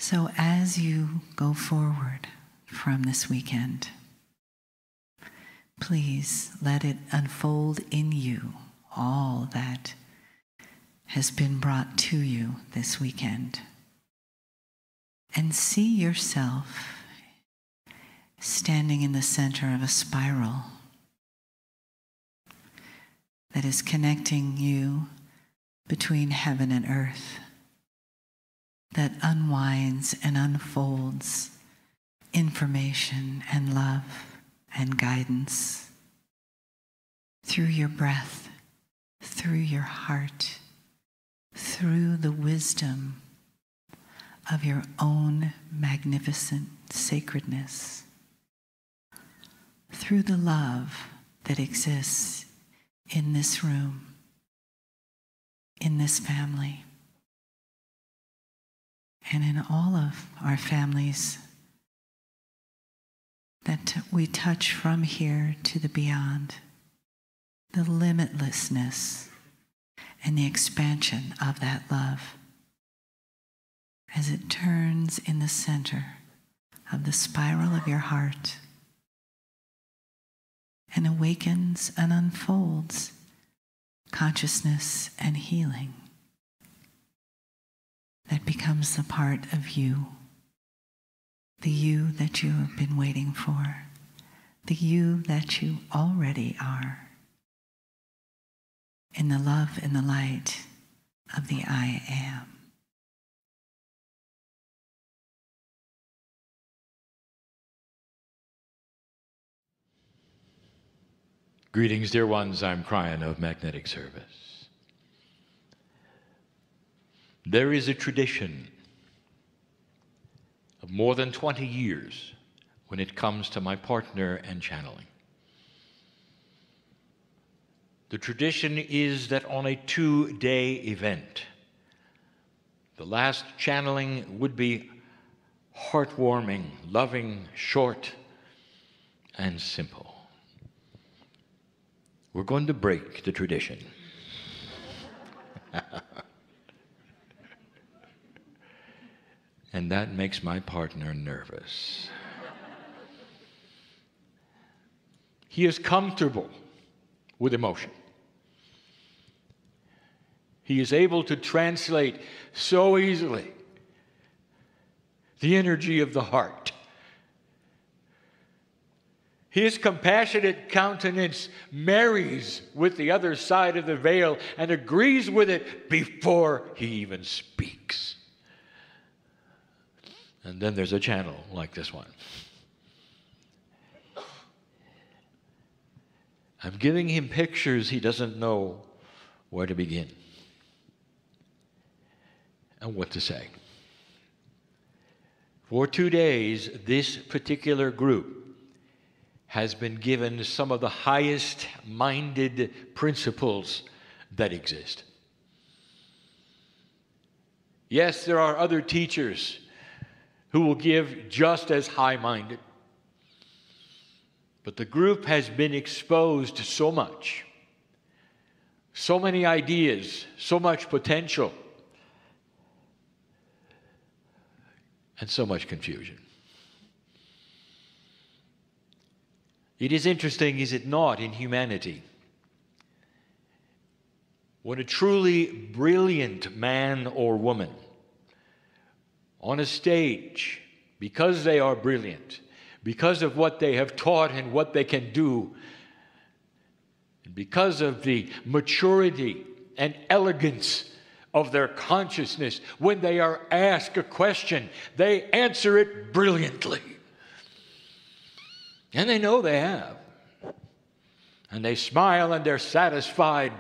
So as you go forward from this weekend, please let it unfold in you all that has been brought to you this weekend. And see yourself standing in the center of a spiral that is connecting you between heaven and earth, that unwinds and unfolds information and love and guidance through your breath, through your heart, through the wisdom of your own magnificent sacredness, through the love that exists in this room, in this family, and in all of our families that we touch from here to the beyond, the limitlessness and the expansion of that love as it turns in the center of the spiral of your heart and awakens and unfolds consciousness and healing that becomes the part of you, the you that you have been waiting for, the you that you already are, in the love and the light of the I am. Greetings, dear ones. I'm Kryon of Magnetic Service. There is a tradition of more than 20 years when it comes to my partner and channeling. The tradition is that on a 2-day event, the last channeling would be heartwarming, loving, short, and simple. We're going to break the tradition. And that makes my partner nervous. He is comfortable with emotion. He is able to translate so easily the energy of the heart. His compassionate countenance marries with the other side of the veil and agrees with it before he even speaks. And then there's a channel like this one. I'm giving him pictures he doesn't know where to begin and what to say. For 2 days, this particular group has been given some of the highest-minded principles that exist. Yes, there are other teachers who will give just as high-minded, but the group has been exposed to so much, so many ideas, so much potential, and so much confusion. It is interesting, is it not, in humanity, when a truly brilliant man or woman on a stage, because they are brilliant, because of what they have taught and what they can do, and because of the maturity and elegance of their consciousness, when they are asked a question, they answer it brilliantly. And they know they have. And they smile and they're satisfied.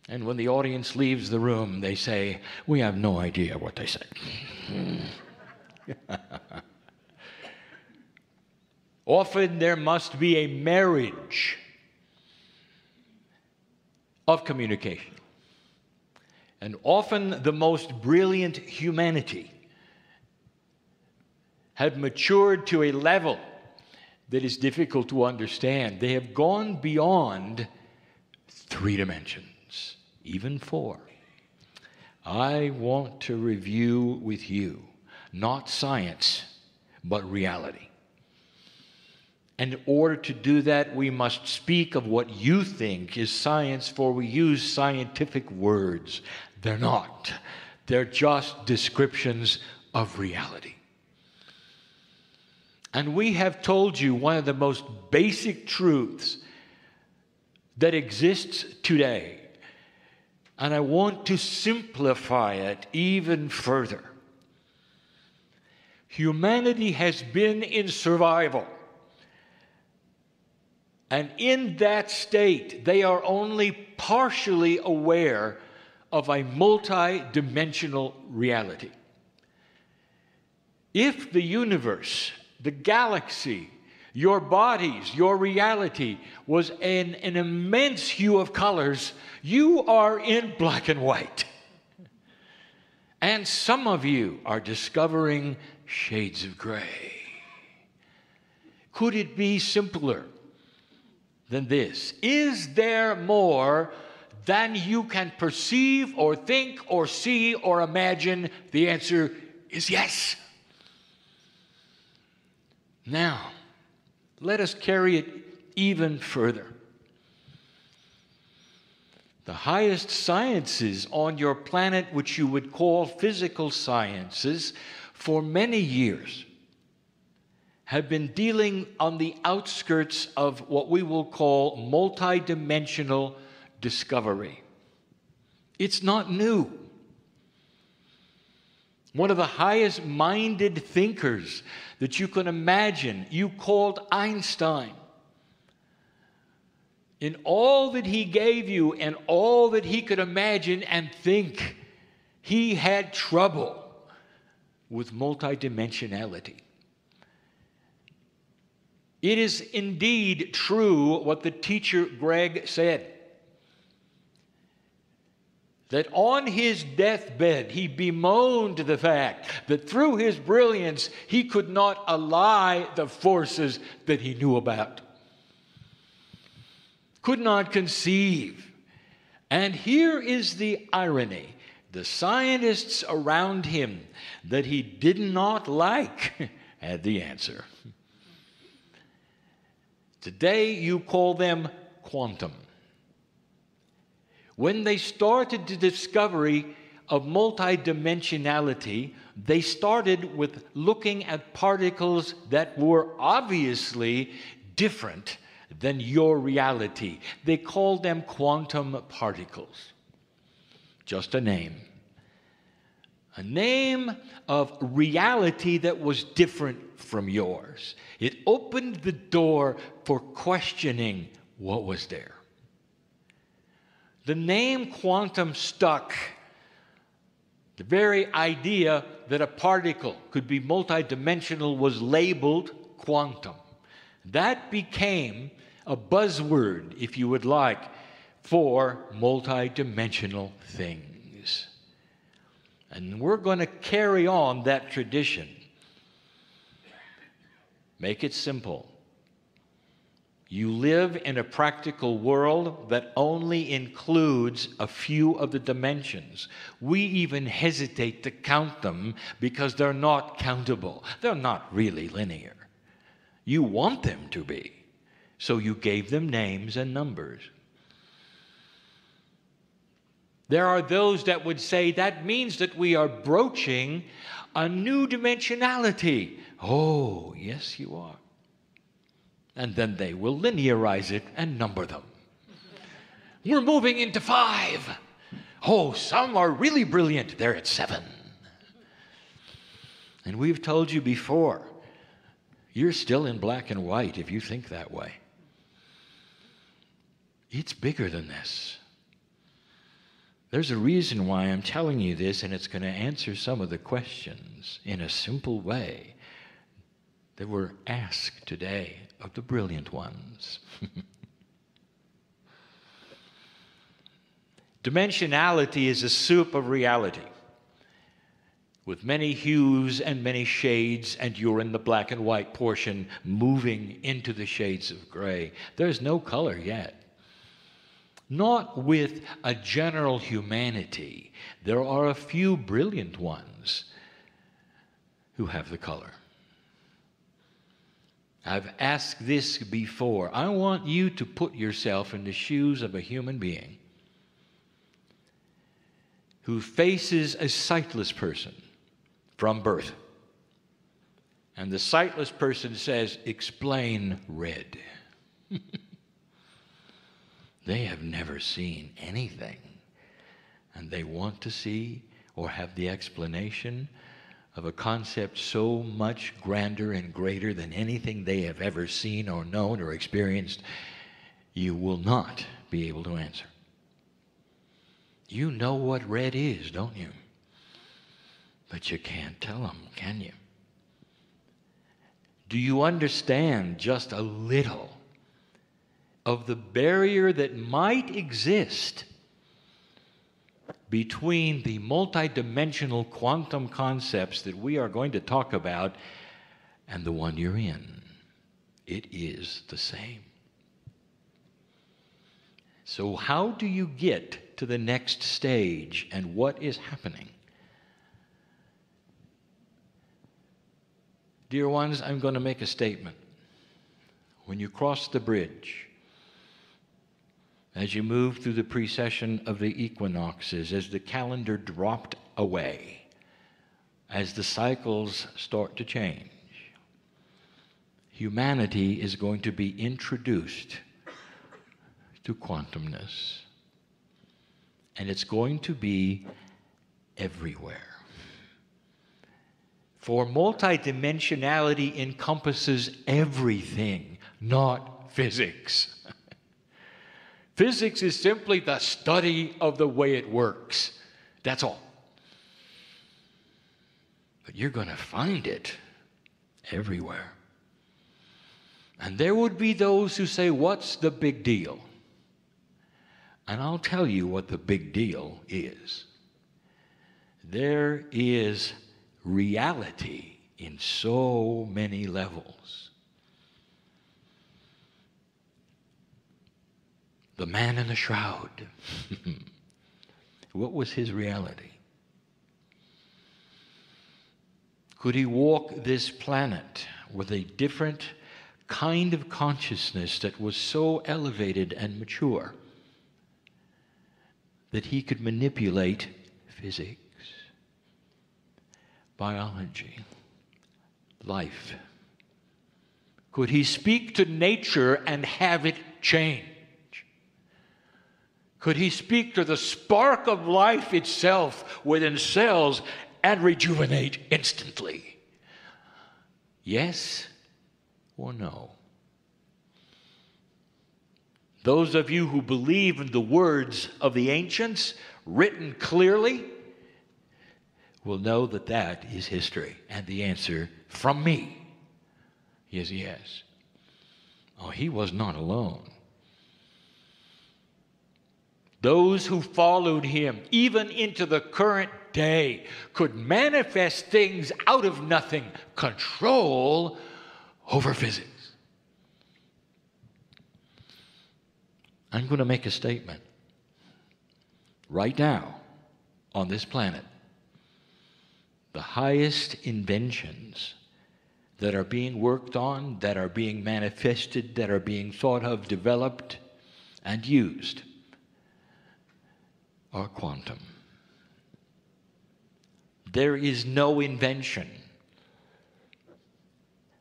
And when the audience leaves the room, they say, "We have no idea what they said." Often there must be a marriage of communication. And often the most brilliant humanity have matured to a level that is difficult to understand. They have gone beyond 3 dimensions, even 4. I want to review with you not science, but reality. And in order to do that, we must speak of what you think is science, for we use scientific words. They're not. They're just descriptions of reality. And we have told you one of the most basic truths that exists today. And I want to simplify it even further. Humanity has been in survival. And in that state, they are only partially aware of a multi-dimensional reality. If the universe, the galaxy, your bodies, your reality was in an immense hue of colors, you are in black and white. And some of you are discovering shades of gray. Could it be simpler than this? Is there more than you can perceive or think or see or imagine? The answer is yes. Now, let us carry it even further. The highest sciences on your planet, which you would call physical sciences, for many years have been dealing on the outskirts of what we will call multidimensional discovery. It's not new. One of the highest-minded thinkers that you can imagine, you called Einstein. In all that he gave you and all that he could imagine and think, he had trouble with multidimensionality. It is indeed true what the teacher Greg said, that on his deathbed he bemoaned the fact that through his brilliance he could not ally the forces that he knew about, could not conceive. And here is the irony. The scientists around him that he did not like had the answer. Today you call them quantum. When they started the discovery of multidimensionality, they started with looking at particles that were obviously different than your reality. They called them quantum particles. Just a name. A name of reality that was different from yours. It opened the door for questioning what was there. The name quantum stuck. The very idea that a particle could be multidimensional was labeled quantum. That became a buzzword, if you would like, for multidimensional things. And we're going to carry on that tradition. Make it simple. You live in a practical world that only includes a few of the dimensions. We even hesitate to count them because they're not countable. They're not really linear. You want them to be, so you gave them names and numbers. There are those that would say that means that we are broaching a new dimensionality. Oh, yes, you are. And then they will linearize it and number them. We're moving into 5. Oh, some are really brilliant. They're at 7. And we've told you before, you're still in black and white if you think that way. It's bigger than this. There's a reason why I'm telling you this, and it's going to answer some of the questions in a simple way that were asked today of the brilliant ones. Dimensionality is a soup of reality with many hues and many shades, and you're in the black and white portion moving into the shades of gray. There's no color yet. Not with a general humanity. There are a few brilliant ones. who have the color. I've asked this before. I want you to put yourself in the shoes of a human being who faces a sightless person from birth. And the sightless person says, "Explain red." They have never seen anything, and they want to see or have the explanation of a concept so much grander and greater than anything they have ever seen or known or experienced. You will not be able to answer. You know what red is, don't you? But you can't tell them, can you? Do you understand just a little of the barrier that might exist between the multidimensional quantum concepts that we are going to talk about and the one you're in? It is the same. So how do you get to the next stage, and what is happening? Dear ones, I'm going to make a statement. When you cross the bridge, as you move through the precession of the equinoxes, as the calendar dropped away, as the cycles start to change, humanity is going to be introduced to quantumness. And it's going to be everywhere. For multidimensionality encompasses everything, not physics. Physics is simply the study of the way it works. That's all. But you're going to find it everywhere. And there would be those who say, "What's the big deal?" And I'll tell you what the big deal is. There is reality in so many levels. The man in the shroud. What was his reality? Could he walk this planet with a different kind of consciousness that was so elevated and mature that he could manipulate physics, biology, life? Could he speak to nature and have it change? Could he speak to the spark of life itself within cells and rejuvenate instantly? Yes or no? Those of you who believe in the words of the ancients, written clearly, will know that that is history. And the answer from me is yes. Oh, he was not alone. Those who followed him, even into the current day, could manifest things out of nothing, control over physics. I'm going to make a statement right now on this planet. The highest inventions that are being worked on, that are being manifested, that are being thought of, developed, and used are quantum. There is no invention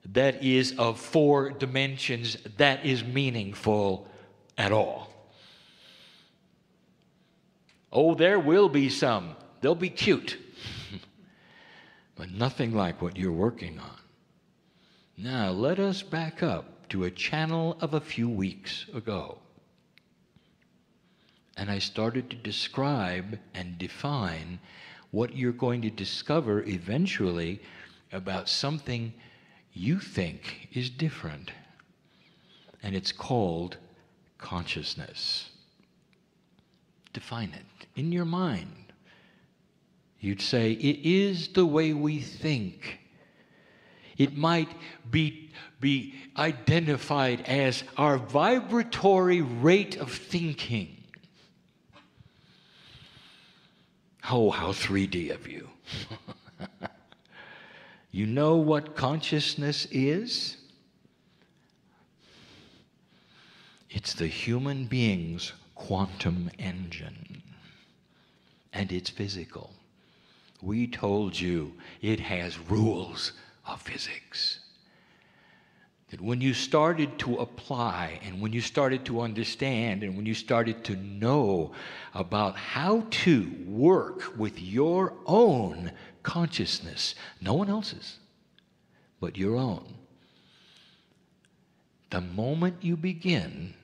that is of 4 dimensions that is meaningful at all. Oh, there will be some. They'll be cute. But nothing like what you're working on. Now, let us back up to a channel of a few weeks ago. And I started to describe and define what you're going to discover eventually about something you think is different. And it's called consciousness. Define it in your mind. You'd say, it is the way we think. It might be identified as our vibratory rate of thinking. Oh, how 3D of you. You know what consciousness is? It's the human being's quantum engine. And it's physical. We told you it has rules of physics. That when you started to apply, and when you started to understand, and when you started to know about how to work with your own consciousness, no one else's, but your own, the moment you begin,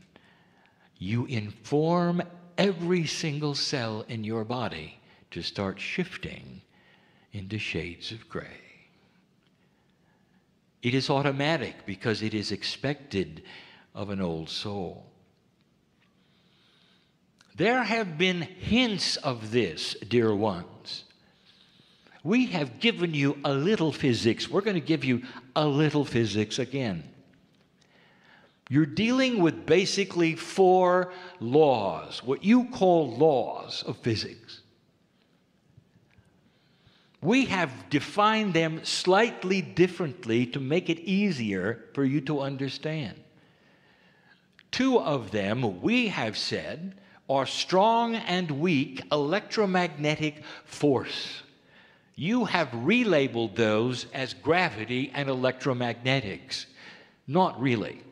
you inform every single cell in your body to start shifting into shades of gray. It is automatic because it is expected of an old soul. There have been hints of this, dear ones. We have given you a little physics. We're going to give you a little physics again. You're dealing with basically 4 laws, what you call laws of physics. We have defined them slightly differently to make it easier for you to understand. 2 of them, we have said, are strong and weak electromagnetic force. You have relabeled those as gravity and electromagnetics. Not really.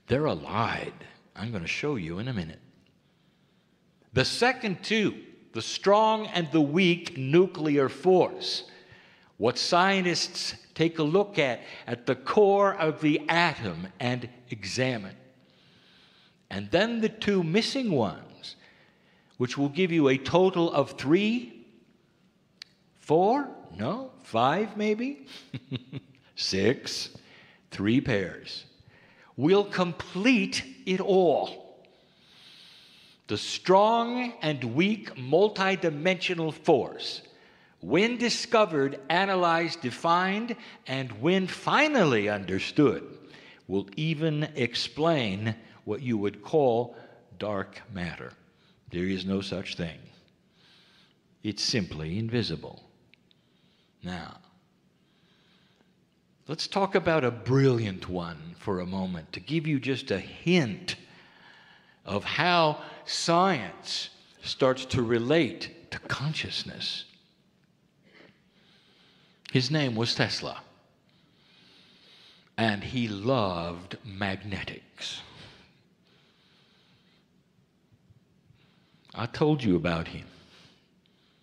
They're allied. I'm going to show you in a minute. The second 2, the strong and the weak nuclear force, what scientists take a look at the core of the atom and examine. And then the 2 missing ones, which will give you a total of 3, 4, no, 5 maybe, 6, 3 pairs. Will complete it all. The strong and weak multidimensional force, when discovered, analyzed, defined, and when finally understood, will even explain what you would call dark matter. There is no such thing. It's simply invisible. Now, let's talk about a brilliant one for a moment to give you just a hint of how science starts to relate to consciousness. His name was Tesla, and he loved magnetics. I told you about him.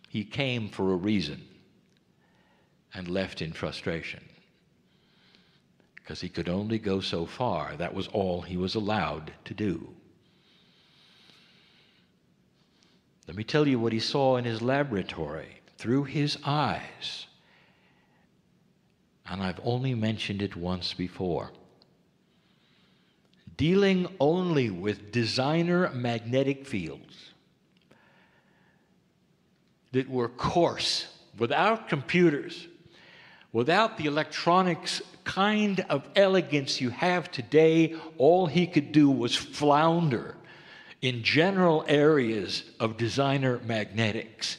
He came for a reason and left in frustration because he could only go so far. That was all he was allowed to do. Let me tell you what he saw in his laboratory through his eyes. And I've only mentioned it once before. Dealing only with designer magnetic fields that were coarse, without computers, without the electronics kind of elegance you have today, all he could do was flounder in general areas of designer magnetics.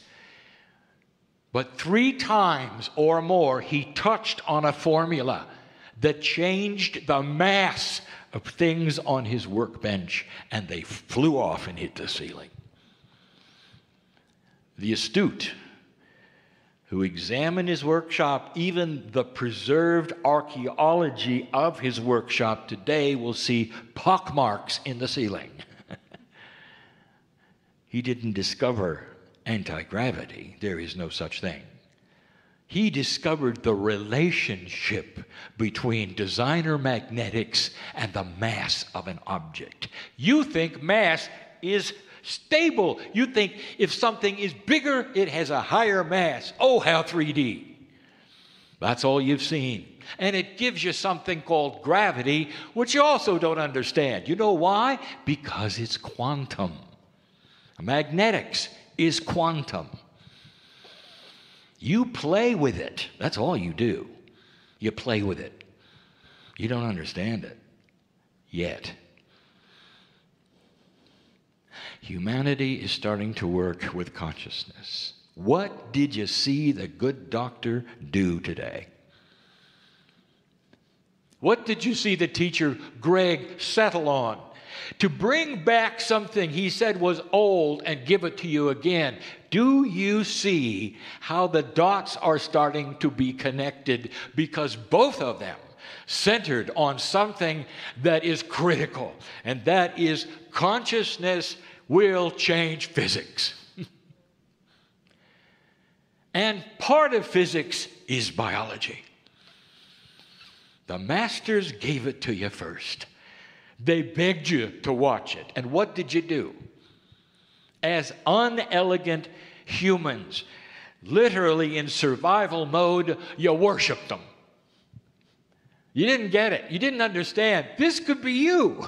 But 3 times or more, he touched on a formula that changed the mass of things on his workbench, and they flew off and hit the ceiling. The astute who examine his workshop, even the preserved archaeology of his workshop today, will see pockmarks in the ceiling. He didn't discover anti-gravity. There is no such thing. He discovered the relationship between designer magnetics and the mass of an object. You think mass is stable. You think if something is bigger, it has a higher mass. Oh, how 3D. That's all you've seen. And it gives you something called gravity, which you also don't understand. You know why? Because it's quantum. Magnetics is quantum. You play with it. That's all you do. You play with it. You don't understand it yet. Humanity is starting to work with consciousness. What did you see the good doctor do today? What did you see the teacher Greg settle on? To bring back something he said was old and give it to you again. Do you see how the dots are starting to be connected? Because both of them centered on something that is critical, and that is consciousness will change physics. And part of physics is biology. The masters gave it to you first. They begged you to watch it. And what did you do? As unelegant humans, literally in survival mode, you worshiped them. You didn't get it. You didn't understand. This could be you.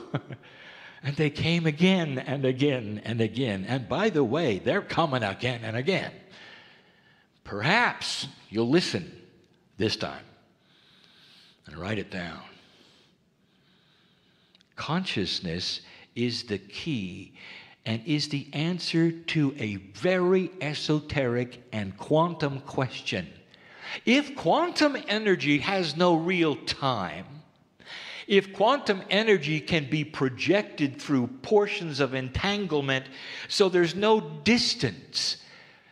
And they came again and again and again. And by the way, they're coming again and again. Perhaps you'll listen this time and write it down. Consciousness is the key and is the answer to a very esoteric and quantum question. If quantum energy has no real time, if quantum energy can be projected through portions of entanglement so there's no distance,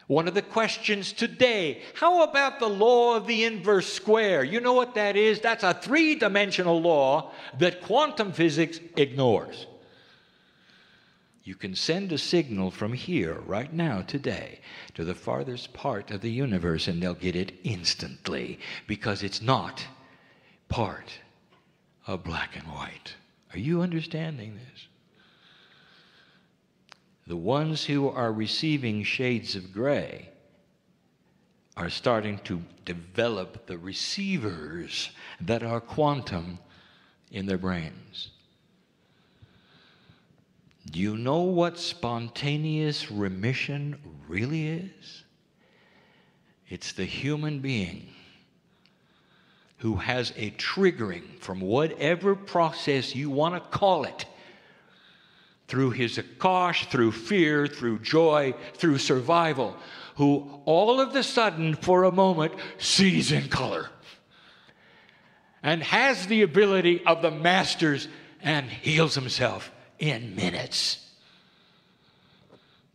one of the questions today, how about the law of the inverse square? You know what that is? That's a three-dimensional law that quantum physics ignores. You can send a signal from here, right now, today, to the farthest part of the universe, and they'll get it instantly, because it's not part of black and white. Are you understanding this? The ones who are receiving shades of gray are starting to develop the receivers that are quantum in their brains. Do you know what spontaneous remission really is? It's the human being who has a triggering from whatever process you want to call it, through his akash, through fear, through joy, through survival, who all of a sudden, for a moment, sees in color and has the ability of the masters and heals himself in minutes.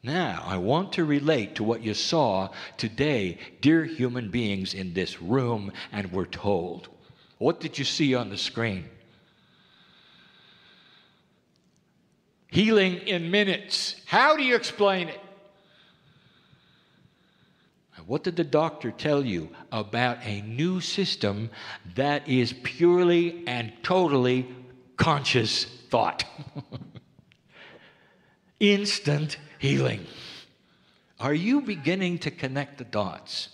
Now, I want to relate to what you saw today, dear human beings in this room, and were told. What did you see on the screen? Healing in minutes. How do you explain it? What did the doctor tell you about a new system that is purely and totally conscious thought? Instant healing. Are you beginning to connect the dots?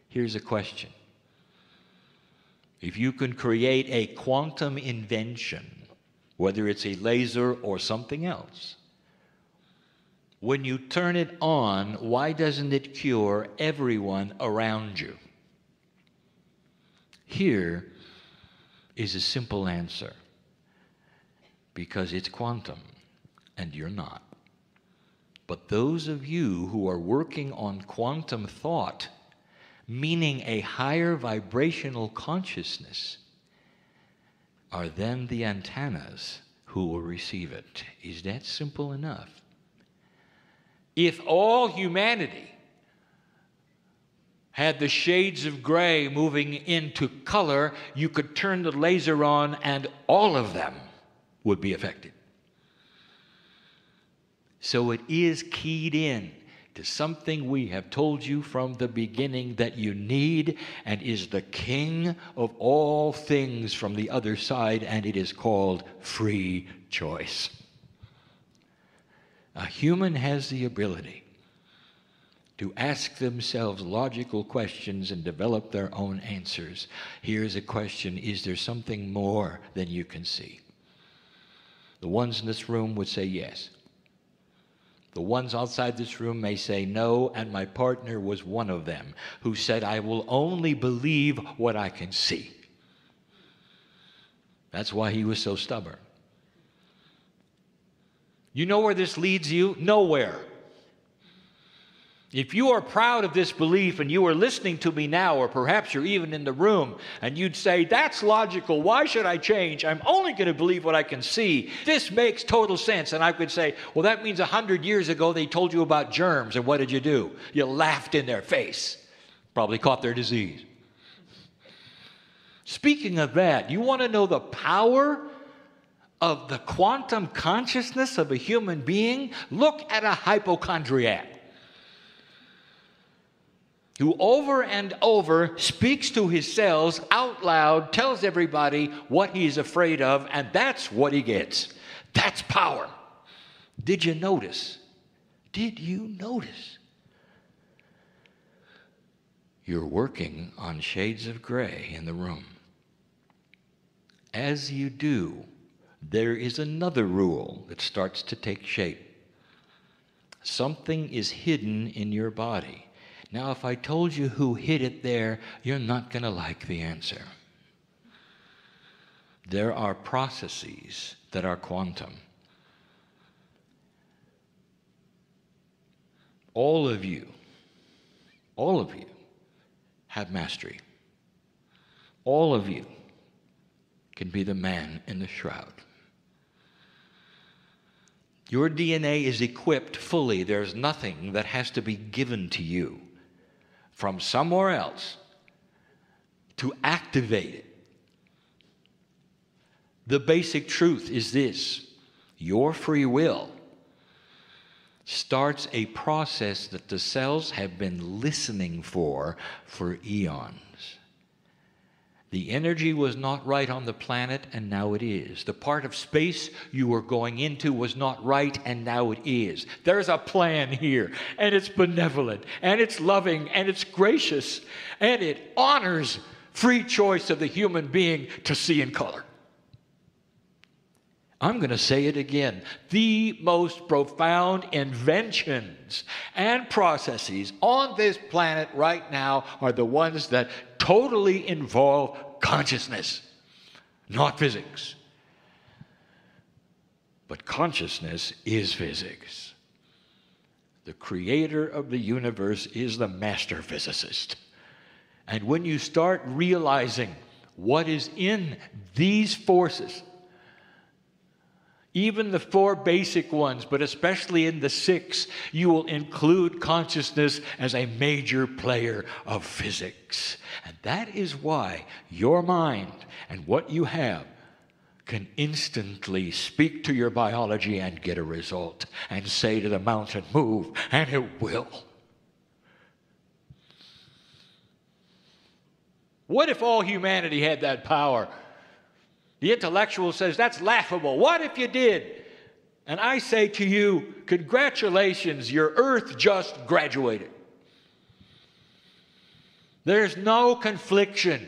Here's a question. If you can create a quantum invention, whether it's a laser or something else, when you turn it on, why doesn't it cure everyone around you? Here is a simple answer. Because it's quantum, and you're not. But those of you who are working on quantum thought, meaning a higher vibrational consciousness, are then the antennas who will receive it. Is that simple enough? If all humanity had the shades of gray moving into color, you could turn the laser on and all of them would be affected. So it is keyed in to something we have told you from the beginning that you need, and is the king of all things from the other side, and it is called free choice. A human has the ability to ask themselves logical questions and develop their own answers. Here's a question: is there something more than you can see? The ones in this room would say yes. The ones outside this room may say no, and my partner was one of them who said, I will only believe what I can see. That's why he was so stubborn. You know where this leads you? Nowhere. If you are proud of this belief and you are listening to me now, or perhaps you're even in the room, and you'd say, that's logical, why should I change? I'm only going to believe what I can see. This makes total sense. And I could say, well, that means 100 years ago they told you about germs, and what did you do? You laughed in their face. Probably caught their disease. Speaking of that, you want to know the power of the quantum consciousness of a human being? Look at a hypochondriac who over and over speaks to his cells out loud, tells everybody what he's afraid of, and that's what he gets. That's power. Did you notice? Did you notice? You're working on shades of gray in the room. As you do, there is another rule that starts to take shape. Something is hidden in your body. Now, if I told you who hid it there, you're not going to like the answer. There are processes that are quantum. All of you have mastery. All of you can be the man in the shroud. Your DNA is equipped fully. There's nothing that has to be given to you from somewhere else to activate it. The basic truth is this: your free will starts a process that the cells have been listening for eons. The energy was not right on the planet, and now it is. The part of space you were going into was not right, and now it is. There's a plan here, and it's benevolent, and it's loving, and it's gracious, and it honors free choice of the human being to see in color. I'm going to say it again. The most profound inventions and processes on this planet right now are the ones that totally involve consciousness, not physics. But consciousness is physics. The creator of the universe is the master physicist. And when you start realizing what is in these forces, even the 4 basic ones, but especially in the 6, you will include consciousness as a major player of physics. And that is why your mind and what you have can instantly speak to your biology and get a result, and say to the mountain, move, and it will. What if all humanity had that power? The intellectual says, that's laughable. What if you did? And I say to you, congratulations, your Earth just graduated. There's no confliction,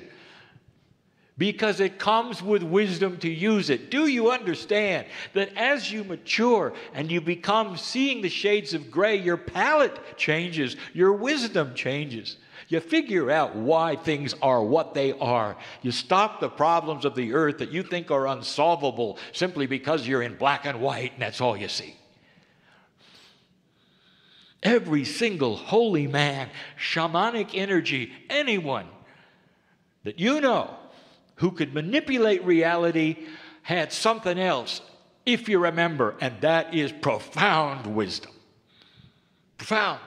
because it comes with wisdom to use it. Do you understand that as you mature and you become seeing the shades of gray, your palate changes, your wisdom changes. You figure out why things are what they are. You stop the problems of the earth that you think are unsolvable simply because you're in black and white and that's all you see. Every single holy man, shamanic energy, anyone that you know who could manipulate reality had something else, if you remember, and that is profound wisdom. Profound.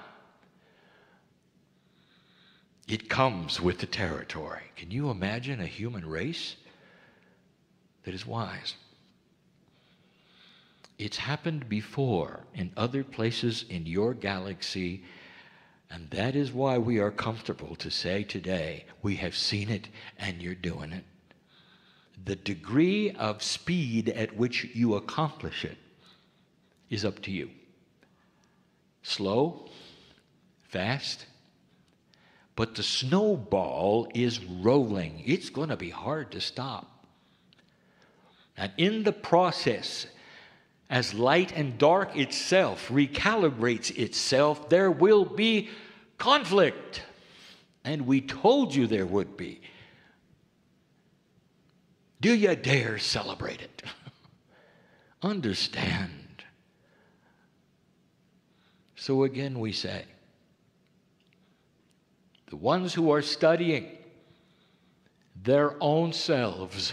It comes with the territory. Can you imagine a human race that is wise? It's happened before in other places in your galaxy, and that is why we are comfortable to say today, we have seen it and you're doing it. The degree of speed at which you accomplish it is up to you. Slow, fast, but the snowball is rolling. It's going to be hard to stop. And in the process, as light and dark itself recalibrates itself, there will be conflict. And we told you there would be. Do you dare celebrate it? Understand. So again we say, the ones who are studying their own selves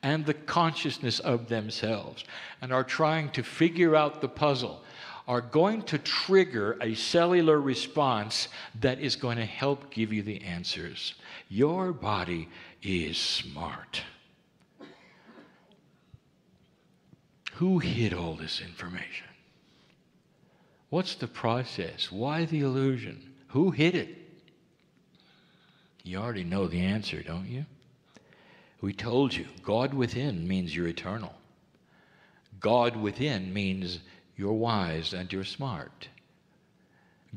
and the consciousness of themselves and are trying to figure out the puzzle are going to trigger a cellular response that is going to help give you the answers. Your body is smart. Who hid all this information? What's the process? Why the illusion? Who hid it? You already know the answer, don't you? We told you, God within means you're eternal. God within means you're wise and you're smart.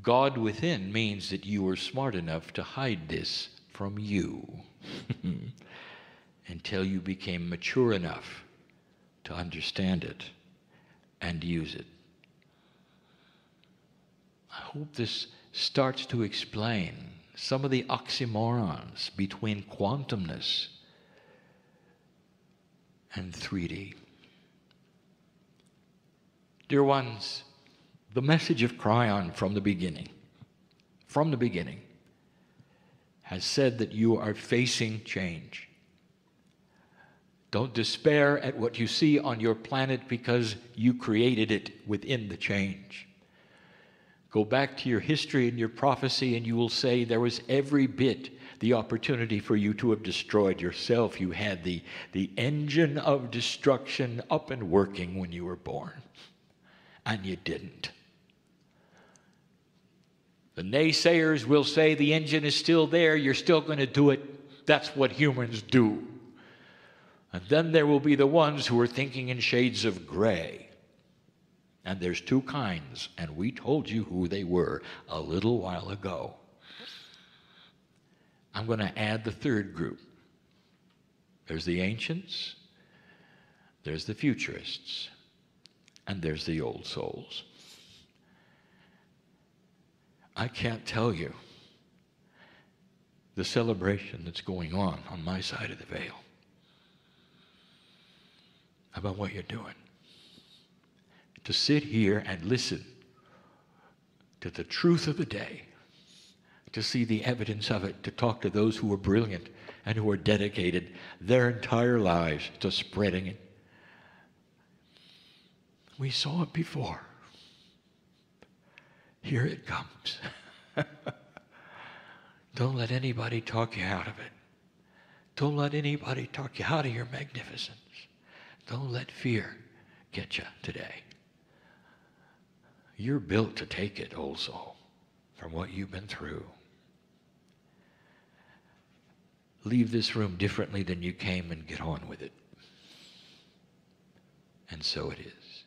God within means that you were smart enough to hide this from you until you became mature enough to understand it and use it. I hope this starts to explain some of the oxymorons between quantumness and 3D. Dear ones, the message of Kryon from the beginning, has said that you are facing change. Don't despair at what you see on your planet because you created it within the change. Go back to your history and your prophecy and you will say there was every bit the opportunity for you to have destroyed yourself. You had the engine of destruction up and working when you were born, and you didn't. The naysayers will say the engine is still there, you're still going to do it. That's what humans do. And then there will be the ones who are thinking in shades of gray. And there's two kinds, and we told you who they were a little while ago. I'm going to add the third group. There's the ancients, there's the futurists, and there's the old souls. I can't tell you the celebration that's going on my side of the veil about what you're doing. To sit here and listen to the truth of the day, to see the evidence of it, to talk to those who are brilliant and who are dedicated their entire lives to spreading it. We saw it before. Here it comes. Don't let anybody talk you out of it. Don't let anybody talk you out of your magnificence. Don't let fear get you today. You're built to take it also from what you've been through. Leave this room differently than you came and get on with it. And so it is.